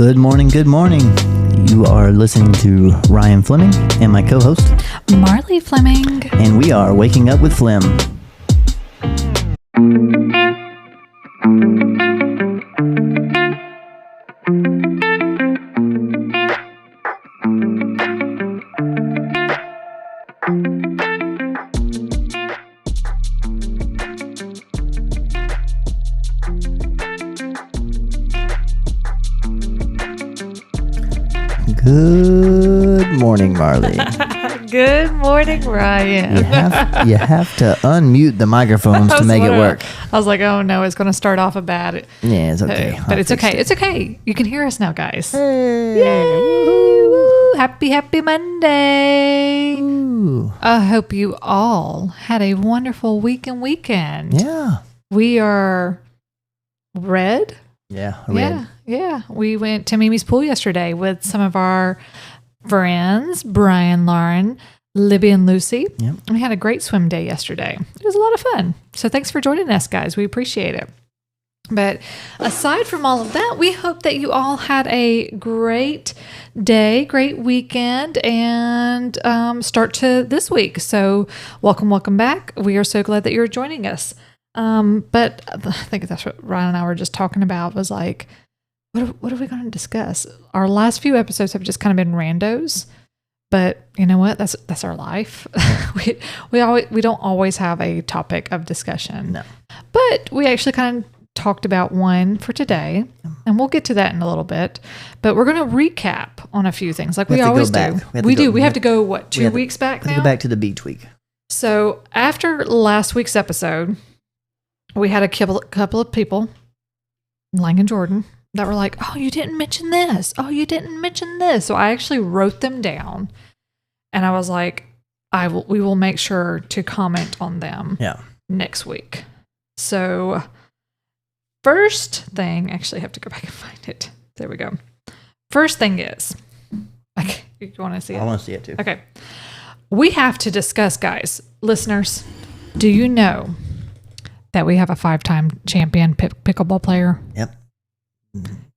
Good morning, good morning. You are listening to Ryan Fleming and my co-host, Marlee Fleming. And we are Waking Up with Flem. Good morning, Marlee. Good morning, Ryan. You have to unmute the microphones to make it work. I was like, oh no, it's going to start off bad. Yeah, it's okay. But it's okay. It's okay. You can hear us now, guys. Hey. Yay! Woo. Happy Monday. Ooh. I hope you all had a wonderful weekend. Yeah. We are red. Yeah, red. Yeah. We went to Mimi's pool yesterday with some of our friends, Brian, Lauren, Libby, and Lucy. Yep. We had a great swim day yesterday. It was a lot of fun. So thanks for joining us, guys. We appreciate it. But aside from all of that, we hope that you all had a great day, great weekend, and start to this week. So welcome back. We are so glad that you're joining us. But I think that's what Ryan and I were just talking about, was like, what are we going to discuss? Our last few episodes have just kind of been randos, but you know what? That's our life. we don't always have a topic of discussion. No. But we actually kind of talked about one for today, and we'll get to that in a little bit. But we're going to recap on a few things like we always do. We have to go, 2 weeks back now? Go back to the beach week. So after last week's episode, we had a couple of people, Lang and Jordan, that were like, oh, you didn't mention this. Oh, you didn't mention this. So I actually wrote them down, and I was like, we will make sure to comment on them next week. So first thing, actually I have to go back and find it. There we go. First thing is, okay, you want to see it? I want to see it too. Okay. We have to discuss, guys, listeners, do you know that we have a 5-time champion pickleball player? Yep.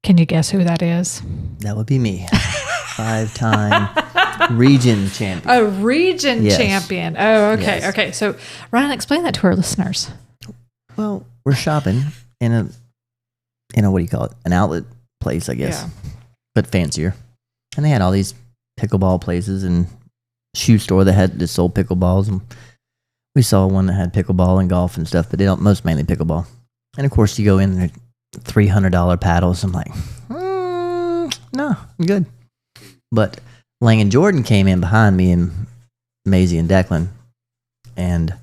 Can you guess who that is? That would be me. 5-time region champion. A region champion. Oh, okay. Yes. Okay. So Ryan, explain that to our listeners. Well, we're shopping in a what do you call it? An outlet place, I guess. Yeah. But fancier. And they had all these pickleball places and shoe store that sold pickleballs, and we saw one that had pickleball and golf and stuff, but they don't, most mainly pickleball. And of course you go in there, $300 paddles. I'm like, no, I'm good. But Lang and Jordan came in behind me, and Maisie and Declan, and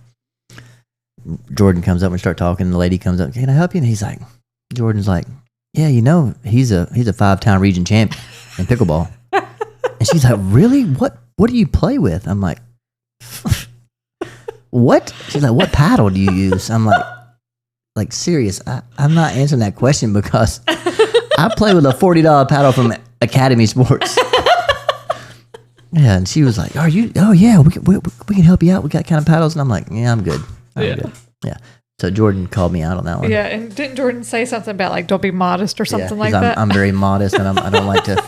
Jordan comes up and we start talking, and the lady comes up, can I help you? And Jordan's like, yeah, he's a 5-time region champ in pickleball. And she's like, really? What do you play with? I'm like, what? She's like, what paddle do you use? I'm like serious. I'm not answering that question because I play with a $40 paddle from Academy Sports. Yeah, and she was like, "Are you? Oh yeah, we can help you out. We got kind of paddles." And I'm like, "Yeah, I'm good. I'm good." Yeah. So Jordan called me out on that one. Yeah, and didn't Jordan say something about like, don't be modest or something like that? I'm very modest, and I don't like to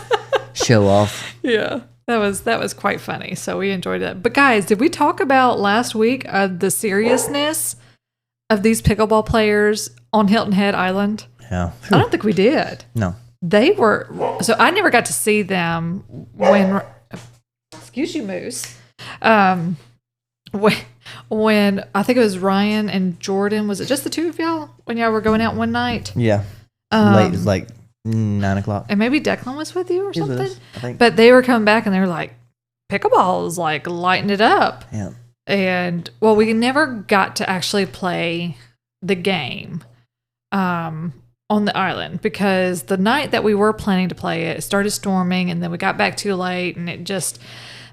show off. Yeah. That was quite funny. So we enjoyed it. But guys, did we talk about last week the seriousness of these pickleball players on Hilton Head Island? Yeah. I don't think we did. No. They were, so I never got to see them when, excuse you, Moose. When I think it was Ryan and Jordan, was it just the two of y'all when y'all were going out one night? Yeah. Late, it was like 9 o'clock. And maybe Declan was with you or something. Was, I think. But they were coming back and they were like, pickleball is like lighting it up. Yeah. And well, we never got to actually play the game on the island because the night that we were planning to play it started storming, and then we got back too late, and it just,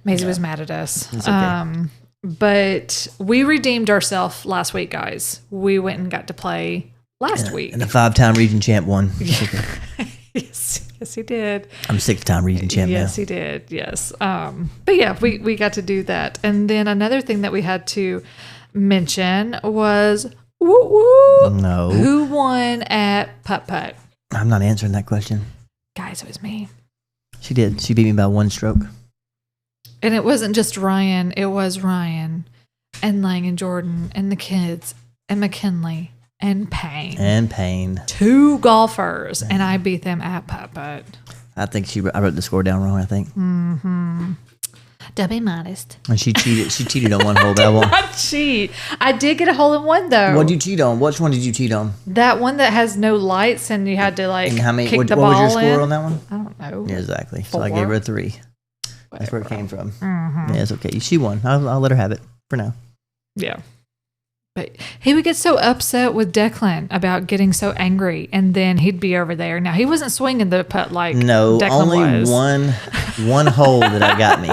Maisie was mad at us. It's okay. But we redeemed ourselves last week, guys. We went and got to play last week. And the 5-time region champ won. Yes, he did. I'm 6-time region champ now. Yes, he did. Yes. But yeah, we got to do that. And then another thing that we had to mention was No. who won at Putt. I'm not answering that question. Guys, Guys, it was me. She did. She beat me by 1 stroke. And it wasn't just Ryan. It was Ryan and Lang and Jordan and the kids and McKinley and Payne. 2 golfers. And I beat them at putt. I think I wrote the score down wrong, I think. Mm-hmm. Don't be modest. And she cheated. She cheated on one hole. But I won't. Not cheat. I did get a hole in one, though. What did you cheat on? Which one did you cheat on? That one that has no lights and you had to, like, and how many, kick what, the what ball was your score in. on that one? I don't know. Yeah, exactly. 4. So I gave her a 3. That's where it came from. Mm-hmm. Yeah, it's okay. She won. I'll let her have it for now. Yeah. But he would get so upset with Declan about getting so angry, and then he'd be over there. Now, he wasn't swinging the putt like Declan only was. one hole that I got me.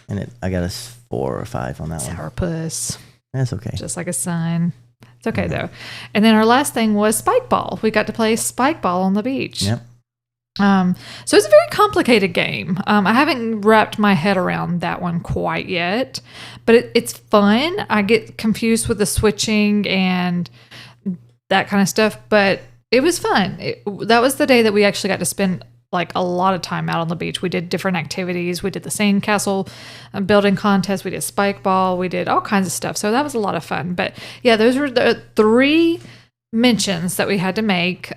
And I got a 4 or 5 on that one. Sourpuss. That's okay. Just like a son. It's okay, though. And then our last thing was spike ball. We got to play spike ball on the beach. Yep. So it's a very complicated game. I haven't wrapped my head around that one quite yet, but it's fun. I get confused with the switching and that kind of stuff, but it was fun. That was the day that we actually got to spend like a lot of time out on the beach. We did different activities. We did the sandcastle building contest. We did spike ball. We did all kinds of stuff. So that was a lot of fun. But yeah, those were the 3 mentions that we had to make.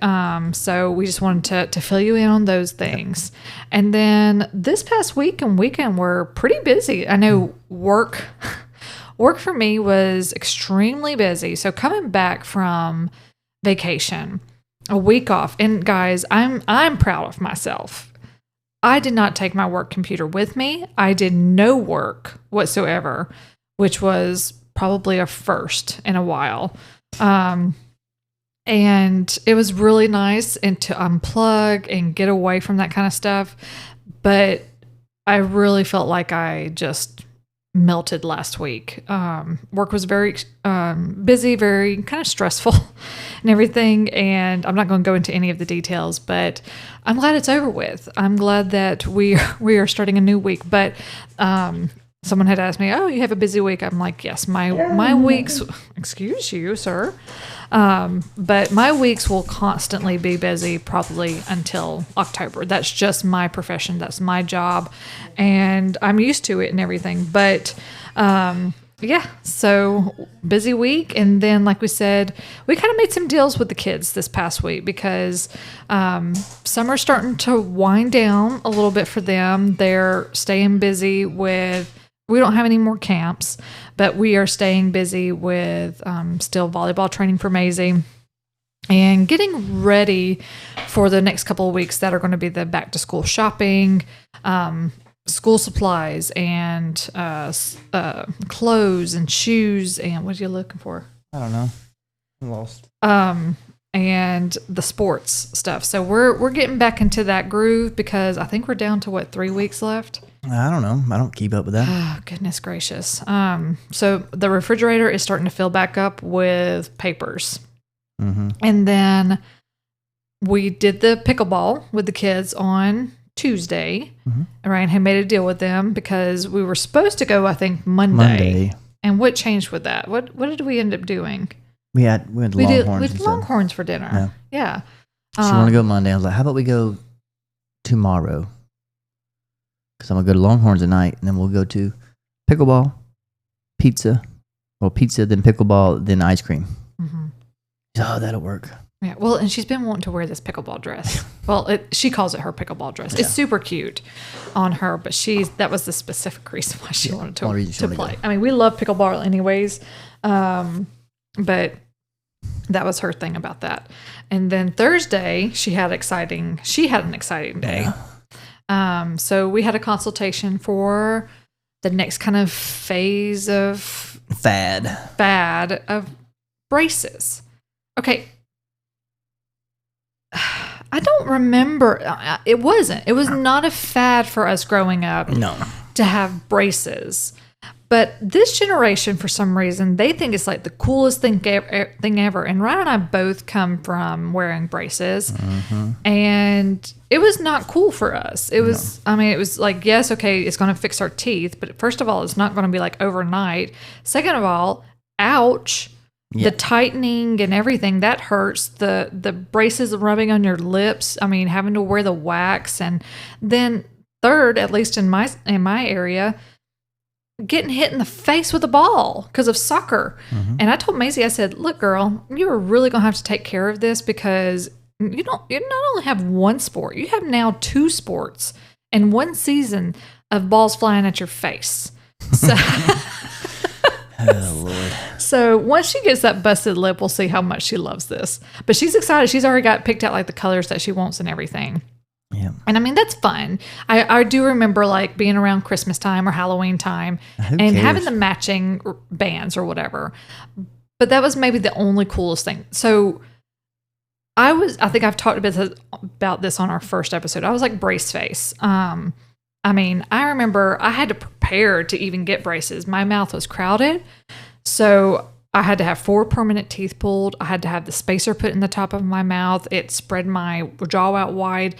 So we just wanted to fill you in on those things. And then this past week and weekend were pretty busy. I know work for me was extremely busy. So coming back from vacation, a week off, and guys, I'm proud of myself. I did not take my work computer with me. I did no work whatsoever, which was probably a first in a while. And it was really nice and to unplug and get away from that kind of stuff. But I really felt like I just melted last week. Work was very busy, very kind of stressful and everything. And I'm not going to go into any of the details, but I'm glad it's over with. I'm glad that we are starting a new week. But someone had asked me, "Oh, you have a busy week?" I'm like, "Yes, my weeks." Excuse you, sir. But my weeks will constantly be busy probably until October. That's just my profession. That's my job. And I'm used to it and everything. But, yeah, so busy week. And then, like we said, we kind of made some deals with the kids this past week because, summer's starting to wind down a little bit for them. They're staying busy we don't have any more camps, but we are staying busy with still volleyball training for Maisie and getting ready for the next couple of weeks that are going to be the back to school shopping, school supplies, and clothes and shoes. And what are you looking for? I don't know. I'm lost. And the sports stuff. So we're getting back into that groove because I think we're down to 3 weeks left. I don't know. I don't keep up with that. Oh, goodness gracious. So the refrigerator is starting to fill back up with papers. Mm-hmm. And then we did the pickleball with the kids on Tuesday. Mm-hmm. Ryan had made a deal with them because we were supposed to go, I think, Monday. And what changed with that? What did we end up doing? We had Longhorns. We did Longhorns for dinner. Yeah. She wanted to go Monday. I was like, how about we go tomorrow? Because I'm going to go to Longhorns tonight, and then we'll go to pickleball, pizza, then pickleball, then ice cream. Mm-hmm. Oh, that'll work. Yeah, well, and she's been wanting to wear this pickleball dress. Well, she calls it her pickleball dress. Yeah. It's super cute on her, but that was the specific reason why she wanted to play. I mean, we love pickleball anyways, but that was her thing about that. And then Thursday, she had an exciting day. Yeah. So we had a consultation for the next kind of phase of fad of braces. Okay. I don't remember. It was not a fad for us growing up to have braces. But this generation, for some reason, they think it's like the coolest thing ever. And Ryan and I both come from wearing braces. Mm-hmm. And it was not cool for us. It was like, yes, okay, it's going to fix our teeth. But first of all, it's not going to be like overnight. Second of all, ouch. The tightening and everything, that hurts. The braces rubbing on your lips. I mean, having to wear the wax. And then third, at least in my area, getting hit in the face with a ball because of soccer. Mm-hmm. And I told Maisie, I said, look, girl, you are really going to have to take care of this because you not only have one sport, you have now 2 sports and 1 season of balls flying at your face. So, oh, Lord. So once she gets that busted lip, we'll see how much she loves this. But she's excited. She's already got picked out like the colors that she wants and everything. Yeah. And I mean, that's fun. I do remember like being around Christmas time or Halloween time and having the matching bands or whatever. But that was maybe the only coolest thing. So I think I've talked about this on our first episode. I was like brace face. I mean, I remember I had to prepare to even get braces. My mouth was crowded. So I had to have 4 permanent teeth pulled. I had to have the spacer put in the top of my mouth. It spread my jaw out wide.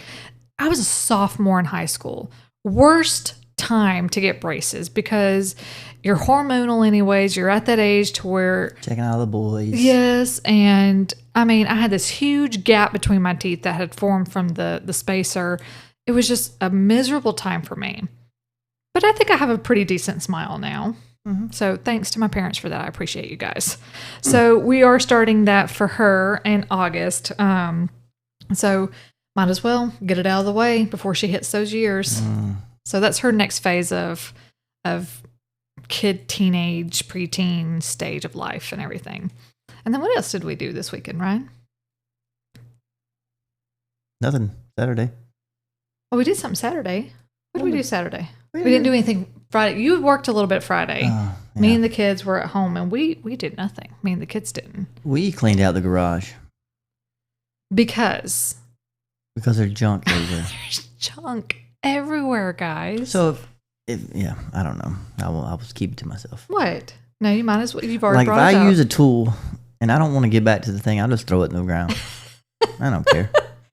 I was a sophomore in high school. Worst time to get braces because you're hormonal anyways. You're at that age to where... Checking out the boys. Yes. And I mean, I had this huge gap between my teeth that had formed from the spacer. It was just a miserable time for me. But I think I have a pretty decent smile now. Mm-hmm. So thanks to my parents for that. I appreciate you guys. So we are starting that for her in August. So might as well get it out of the way before she hits those years. So that's her next phase of kid, teenage, preteen stage of life and everything. And then what else did we do this weekend, Ryan? Nothing. Saturday. Oh, we did something Saturday. What did we do Saturday? We didn't do anything Friday. You worked a little bit Friday. Yeah. Me and the kids were at home, and we did nothing. Me and the kids didn't. We cleaned out the garage. Because there's junk everywhere. There's junk everywhere, guys. So, I don't know. I'll just keep it to myself. What? No, you might as well. You've already brought it up. Like, if I use a tool, and I don't want to get back to the thing, I'll just throw it in the ground. I don't care.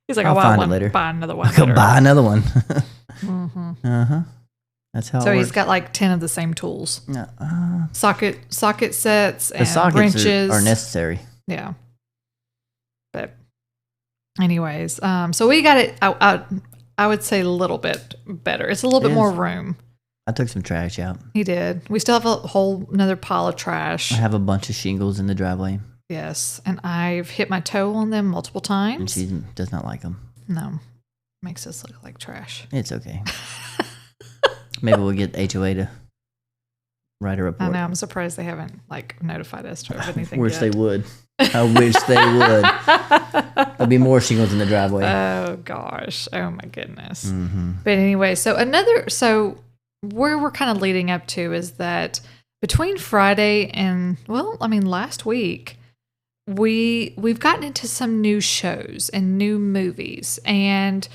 He's like, I'll find it later. Buy another one. I'll go buy another one. Mm-hmm. Uh-huh. That's how. So he's got like 10 of the same tools. Socket sets and the sockets wrenches are necessary. Yeah. But anyways, so we got it. I would say a little bit better. It's a little bit more room. I took some trash out. He did. We still have a whole another pile of trash. I have a bunch of shingles in the driveway. Yes, and I've hit my toe on them multiple times. And she does not like them. No, makes us look like trash. It's okay. Maybe we'll get HOA to write a report. I know. I'm surprised they haven't notified us to anything. Wish they would. I wish they would. There'll be more shingles in the driveway. Oh gosh. Oh my goodness. Mm-hmm. But anyway, so where we're kind of leading up to is that between Friday and last week. We've gotten into some new shows and new movies, and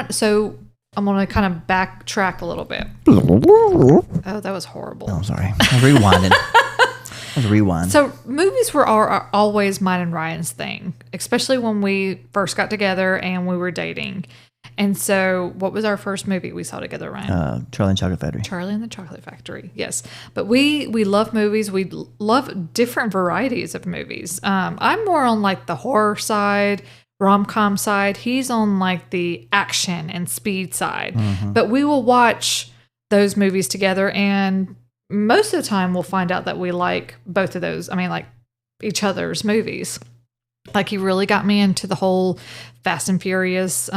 so I'm going to kind of backtrack a little bit. Oh, that was horrible. Oh, I'm sorry. I rewinded. Let's rewind. So movies were always mine and Ryan's thing, especially when we first got together and we were dating. And so what was our first movie we saw together, Ryan? Charlie and the Chocolate Factory. Charlie and the Chocolate Factory, yes. But we love movies. We love different varieties of movies. I'm more on like the horror side, rom-com side. He's on like the action and speed side. Mm-hmm. But we will watch those movies together, and most of the time we'll find out that we like both of those. I mean, like each other's movies. Like he really got me into the whole Fast and Furious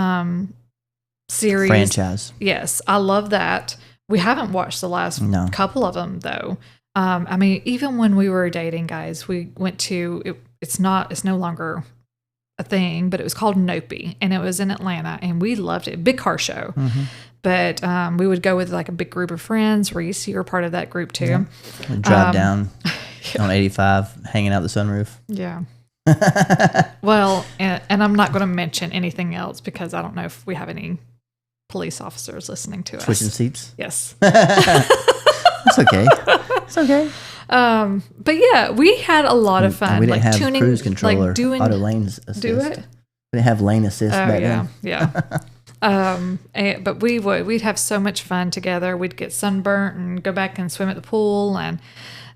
series. Franchise. Yes, I love that. We haven't watched the last couple of them though. I mean, even when we were dating, guys, we went to it's no longer a thing, but it was called Nope, and it was in Atlanta, and we loved it. Big car show. Mm-hmm. But we would go with like a big group of friends. Reese, you were part of that group too. Yeah. We'd drive down on 85, hanging out the sunroof. Yeah. Well, and I'm not going to mention anything else because I don't know if we have any police officers listening to us. Switching seats? Yes. It's okay. It's okay. But yeah, we had a lot of fun. And we didn't have tuning, cruise control or doing auto lane assist. Do it? We didn't have lane assist back then. Yeah. But we'd have so much fun together. We'd get sunburnt and go back and swim at the pool and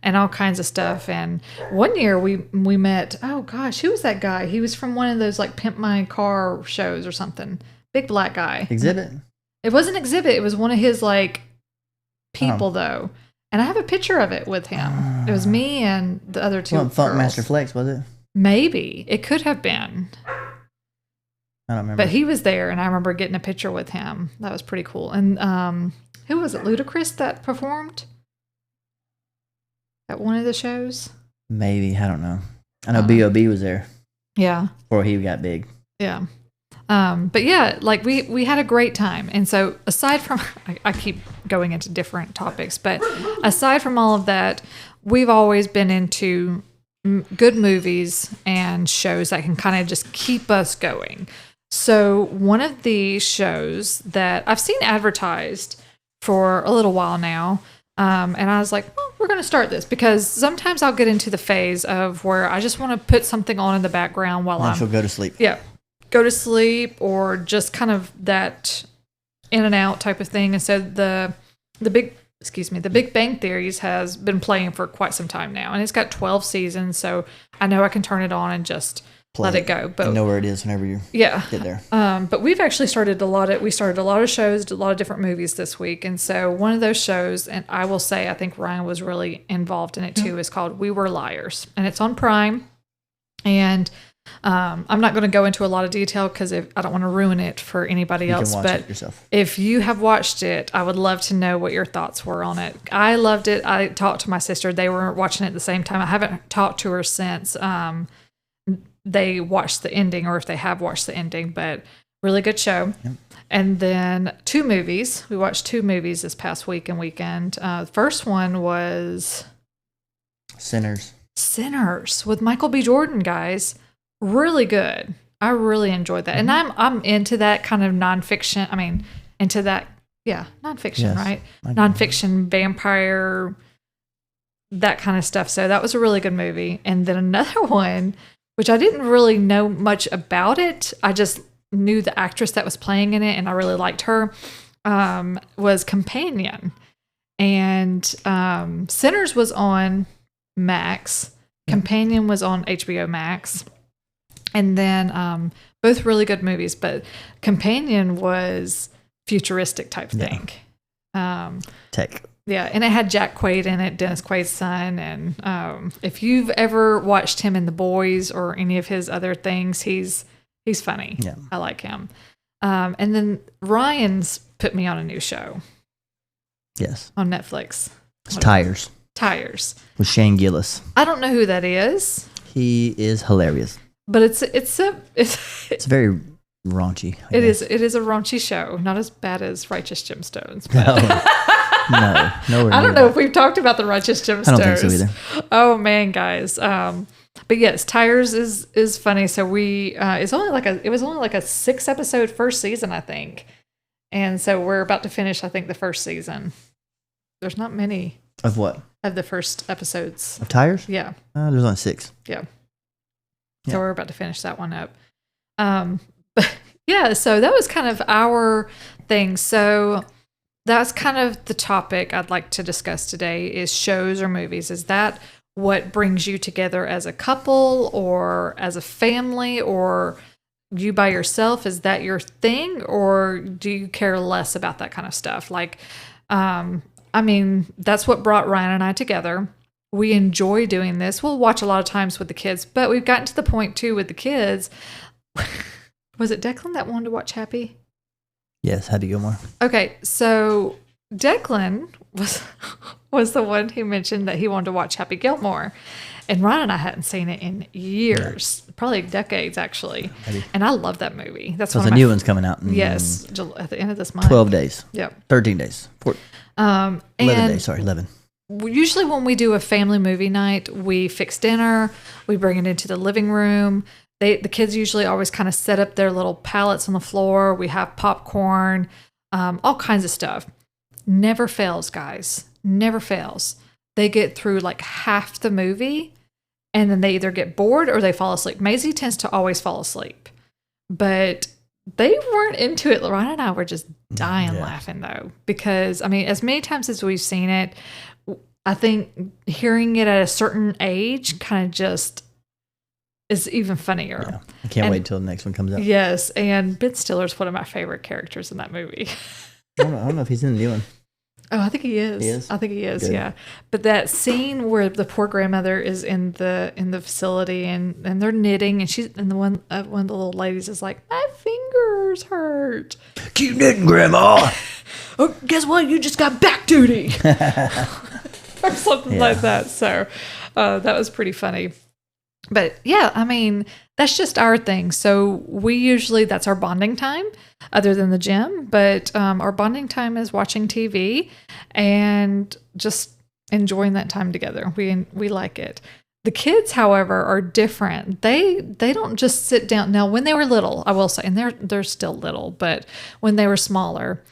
all kinds of stuff. And one year we met, oh gosh, who was that guy? He was from one of those like Pimp My Car shows or something. Big black guy. Exhibit? It wasn't Exhibit. It was one of his like people though. And I have a picture of it with him. It was me and the other two girls. Funkmaster Flex, was it? Maybe. It could have been. I don't remember. But he was there, and I remember getting a picture with him. That was pretty cool. And who was it? Ludacris that performed at one of the shows? Maybe. I don't know. I know B.O.B. was there. Yeah. Before he got big. Yeah. But yeah, like we had a great time. And so aside from, I keep going into different topics, but aside from all of that, we've always been into good movies and shows that can kind of just keep us going. So one of the shows that I've seen advertised for a little while now, and I was like, well, we're going to start this because sometimes I'll get into the phase of where I just want to put something on in the background while she'll go to sleep. Yeah. Go to sleep or just kind of that in and out type of thing. And so the Big Bang Theories has been playing for quite some time now, and it's got 12 seasons. So I know I can turn it on and just let it go. But you know where it is whenever you get there. But we've actually started a lot of shows, a lot of different movies this week. And so one of those shows, and I will say, I think Ryan was really involved in it too, is called We Were Liars, and it's on Prime. And I'm not going to go into a lot of detail because I don't want to ruin it for anybody else. But if you have watched it, I would love to know what your thoughts were on it. I loved it. I talked to my sister. They were watching it at the same time. I haven't talked to her since they watched the ending, or if they have watched the ending, but really good show. Yep. And then 2 movies. We watched 2 movies this past week and weekend. The first one was Sinners with Michael B. Jordan, guys. Really good. I really enjoyed that. And I'm into that kind of nonfiction. I mean, into that, nonfiction, yes, right? Nonfiction, vampire, that kind of stuff. So that was a really good movie. And then another one, which I didn't really know much about it. I just knew the actress that was playing in it, and I really liked her, was Companion. And Sinners was on Max. Companion was on HBO Max. And then both really good movies, but Companion was futuristic type thing. Tech. Yeah, and it had Jack Quaid in it, Dennis Quaid's son. And if you've ever watched him in The Boys or any of his other things, he's funny. Yeah. I like him. And then Ryan's put me on a new show. Yes. On Netflix. It's Tires. With Shane Gillis. I don't know who that is. He is hilarious. But it's very raunchy. It is a raunchy show, not as bad as Righteous Gemstones. No. I don't know if we've talked about the Righteous Gemstones. I don't think so either. Oh man, guys. But yes, Tires is funny. So it was only like a 6-episode first season, I think, and so we're about to finish, I think, the first season. There's not many of what of the first episodes of Tires. Yeah, there's only 6. Yeah. So we're about to finish that one up. But yeah, so that was kind of our thing. So that's kind of the topic I'd like to discuss today is shows or movies. Is that what brings you together as a couple or as a family or you by yourself? Is that your thing, or do you care less about that kind of stuff? Like, I mean, that's what brought Ryan and I together. We enjoy doing this. We'll watch a lot of times with the kids, but we've gotten to the point too with the kids. Was it Declan that wanted to watch Happy? Yes, Happy Gilmore. Okay, so Declan was the one who mentioned that he wanted to watch Happy Gilmore, and Ryan and I hadn't seen it in years, probably decades actually. Maybe. And I love that movie. That's a new one's coming out. Yes, at the end of this month. 12 days. Yeah. 13 days. 11 days. Sorry, 11. Usually when we do a family movie night, we fix dinner, we bring it into the living room. The kids usually always kind of set up their little pallets on the floor. We have popcorn, all kinds of stuff. Never fails, guys. Never fails. They get through like half the movie, and then they either get bored or they fall asleep. Maisie tends to always fall asleep. But they weren't into it. Ryan and I were just dying laughing though, because I mean, as many times as we've seen it, I think hearing it at a certain age kind of just is even funnier. Yeah. I can't wait till the next one comes out. Yes, and Ben Stiller's one of my favorite characters in that movie. I don't know if he's in the new one. Oh, I think he is. He is? I think he is. Good. Yeah. But that scene where the poor grandmother is in the facility and they're knitting, and one of the little ladies is like, "My fingers hurt." Keep knitting, Grandma. Oh, guess what? You just got back duty, or something like that. So that was pretty funny. But yeah, I mean, that's just our thing. So we usually, that's our bonding time other than the gym, but our bonding time is watching TV and just enjoying that time together. We like it. The kids, however, are different. They don't just sit down. Now, when they were little, I will say, and they're still little, but when they were smaller,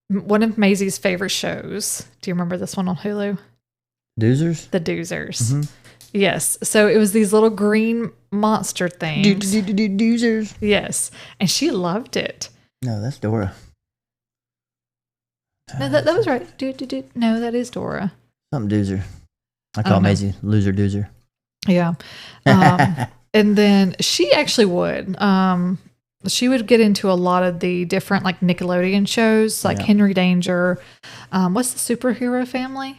one of Maisie's favorite shows, do you remember this one on Hulu? Doozers? The Doozers. Mm-hmm. Yes. So it was these little green monster things. Doozers. Yes. And she loved it. No, that's Dora. No, that was right. No, that is Dora. Something Doozer. I call Maisie Loser Doozer. Yeah. And then she actually would. She would get into a lot of the different like Nickelodeon shows, like Henry Danger. What's the superhero family?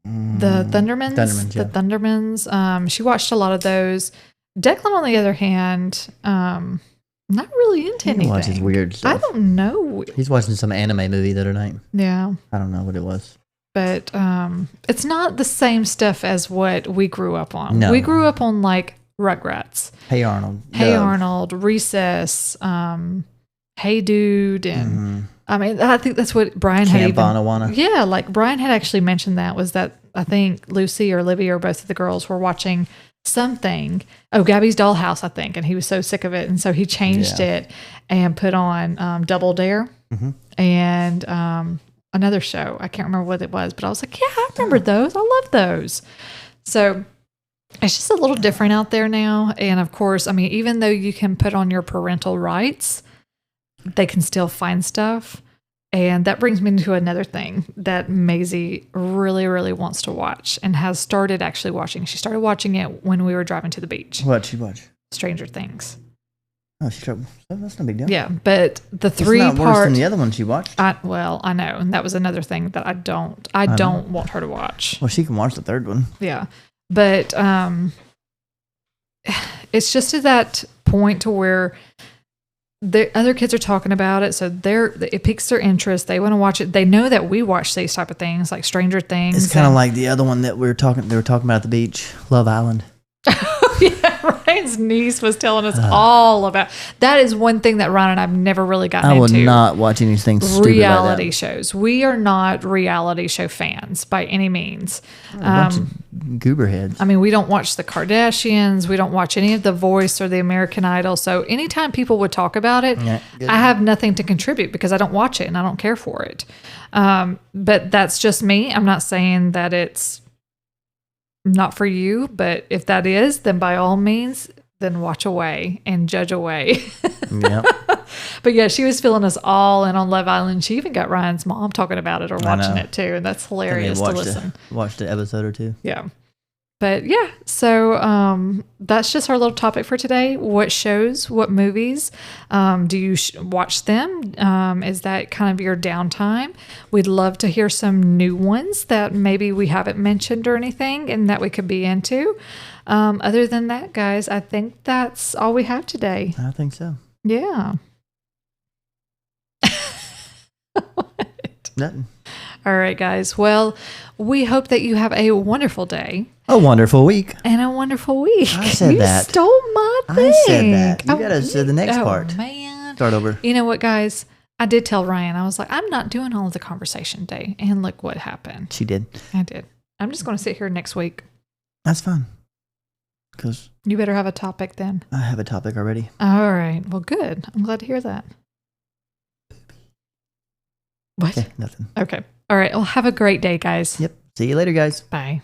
The Thundermans. The Thundermans. She watched a lot of those. Declan, on the other hand, not really into anything. He watches weird stuff. I don't know. He's watching some anime movie the other night. Yeah. I don't know what it was. But it's not the same stuff as what we grew up on. No. We grew up on like Rugrats. Hey Arnold. Hey Arnold. Recess. Hey Dude. And I mean, I think that's what Brian had even... Awana. Yeah, like Brian had actually mentioned that, was that I think Lucy or Livy or both of the girls were watching something. Oh, Gabby's Dollhouse, I think. And he was so sick of it. And so he changed it and put on Double Dare and another show. I can't remember what it was, but I was like, yeah, I remember those. I love those. So it's just a little different out there now. And of course, I mean, even though you can put on your parental rights, they can still find stuff. And that brings me to another thing that Maisie really, really wants to watch and has started actually watching. She started watching it when we were driving to the beach. What'd she watch? Stranger Things. Oh, she tried. That's no big deal. Yeah, but the It's not worse than the other one she watched. I know. And that was another thing that I don't want her to watch. Well, she can watch the third one. Yeah. But it's just to that point to where the other kids are talking about it, so it piques their interest. They want to watch it. They know that we watch these type of things, like Stranger Things. It's kind of like the other one that they were talking about at the beach, Love Island. Yeah, Ryan's niece was telling us all about. That is one thing that Ryan and I've never really gotten into. I will not watch anything stupid reality like that. shows. We are not reality show fans by any means. A bunch of goober heads. I mean, we don't watch the Kardashians. We don't watch any of The Voice or the American Idol. So anytime people would talk about it, I have nothing to contribute because I don't watch it and I don't care for it. But that's just me. I'm not saying that it's not for you, but if that is, then by all means, then watch away and judge away. Yeah. But yeah, she was filling us all in on Love Island. She even got Ryan's mom talking about it or watching it too. And that's hilarious to listen. Watched an episode or two. Yeah. But yeah, so that's just our little topic for today. What shows, what movies do you watch them? Is that kind of your downtime? We'd love to hear some new ones that maybe we haven't mentioned or anything and that we could be into. Other than that, guys, I think that's all we have today. I think so. Yeah. Nothing. All right, guys. Well, we hope that you have a wonderful day. A wonderful week. And a wonderful week. I said that. You stole my thing. I said that. You got to say the next part. Oh, man. Start over. You know what, guys? I did tell Ryan, I was like, I'm not doing all of the conversation day. And look what happened. She did. I did. I'm just going to sit here next week. That's fine. Because you better have a topic then. I have a topic already. All right. Well, good. I'm glad to hear that. What? Okay, nothing. Okay. All right. Well, have a great day, guys. Yep. See you later, guys. Bye.